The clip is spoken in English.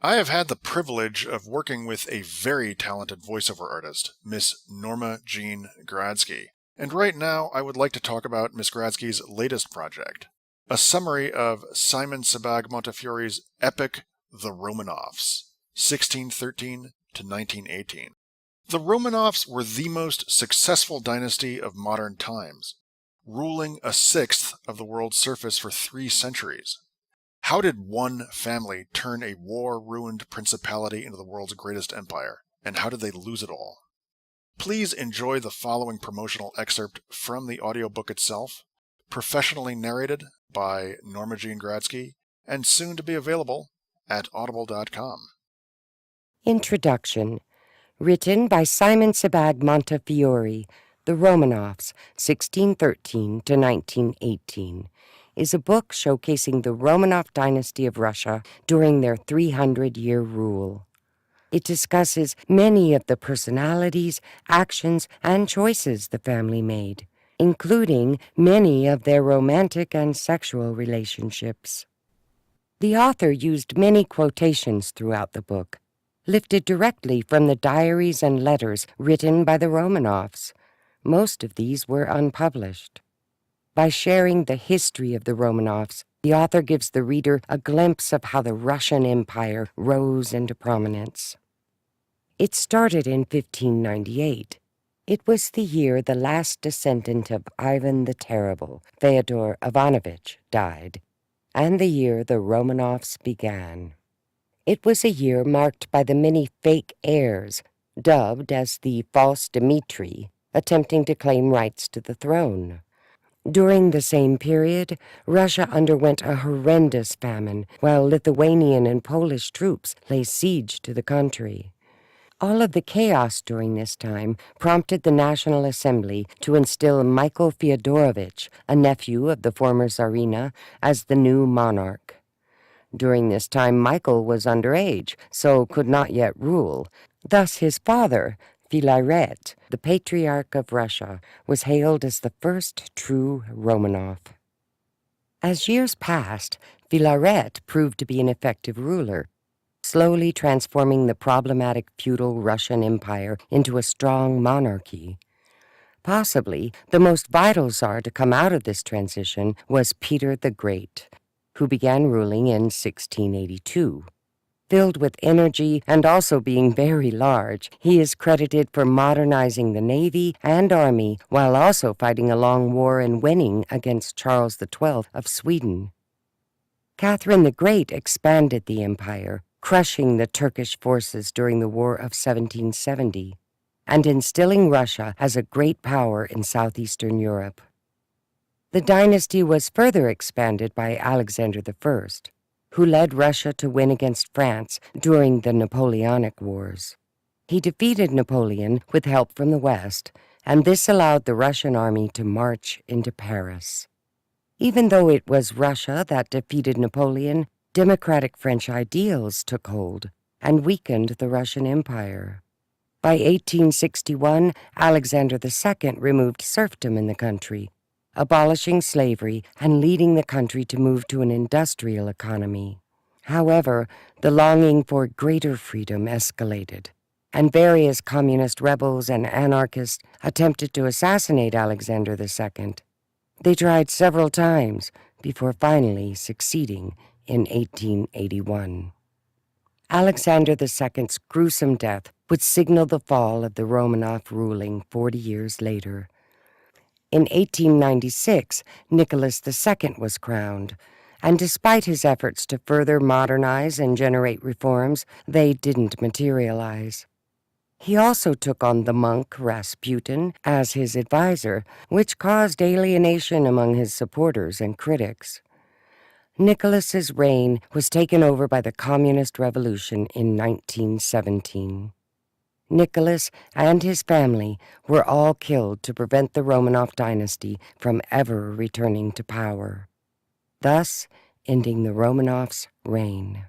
I have had the privilege of working with a very talented voiceover artist, Miss Norma Jean Gradsky. And right now, I would like to talk about Miss Gradsky's latest project, a summary of Simon Sebag Montefiore's epic The Romanovs, 1613 to 1918. The Romanovs were the most successful dynasty of modern times, ruling a sixth of the world's surface for 3 centuries. How did one family turn a war-ruined principality into the world's greatest empire, and how did they lose it all? Please enjoy the following promotional excerpt from the audiobook itself, professionally narrated by Norma Jean Gradsky, and soon to be available at audible.com. Introduction. Written by Simon Sebag Montefiore, The Romanovs, 1613 to 1918, is a book showcasing the Romanov dynasty of Russia during their 300-year rule. It discusses many of the personalities, actions, and choices the family made, including many of their romantic and sexual relationships. The author used many quotations throughout the book, lifted directly from the diaries and letters written by the Romanovs. Most of these were unpublished. By sharing the history of the Romanovs, the author gives the reader a glimpse of how the Russian Empire rose into prominence. It started in 1598. It was the year the last descendant of Ivan the Terrible, Fyodor Ivanovich, died, and the year the Romanovs began. It was a year marked by the many fake heirs, dubbed as the false Dmitri, attempting to claim rights to the throne. During the same period, Russia underwent a horrendous famine, while Lithuanian and Polish troops lay siege to the country. All of the chaos during this time prompted the National Assembly to instill Michael Fyodorovich, a nephew of the former Tsarina, as the new monarch. During this time, Michael was underage, so could not yet rule. Thus his father, Filaret, the Patriarch of Russia, was hailed as the first true Romanov. As years passed, Filaret proved to be an effective ruler, slowly transforming the problematic feudal Russian Empire into a strong monarchy. Possibly the most vital Tsar to come out of this transition was Peter the Great, who began ruling in 1682. Filled with energy and also being very large, he is credited for modernizing the navy and army while also fighting a long war and winning against Charles XII of Sweden. Catherine the Great expanded the empire, crushing the Turkish forces during the War of 1770, and instilling Russia as a great power in southeastern Europe. The dynasty was further expanded by Alexander I, who led Russia to win against France during the Napoleonic Wars. He defeated Napoleon with help from the West, and this allowed the Russian army to march into Paris. Even though it was Russia that defeated Napoleon, democratic French ideals took hold and weakened the Russian Empire. By 1861, Alexander II removed serfdom in the country, abolishing slavery and leading the country to move to an industrial economy. However, the longing for greater freedom escalated, and various communist rebels and anarchists attempted to assassinate Alexander II. They tried several times before finally succeeding in 1881. Alexander II's gruesome death would signal the fall of the Romanov ruling 40 years later. In 1896, Nicholas II was crowned, and despite his efforts to further modernize and generate reforms, they didn't materialize. He also took on the monk Rasputin as his advisor, which caused alienation among his supporters and critics. Nicholas's reign was taken over by the Communist Revolution in 1917. Nicholas and his family were all killed to prevent the Romanov dynasty from ever returning to power, thus ending the Romanovs' reign.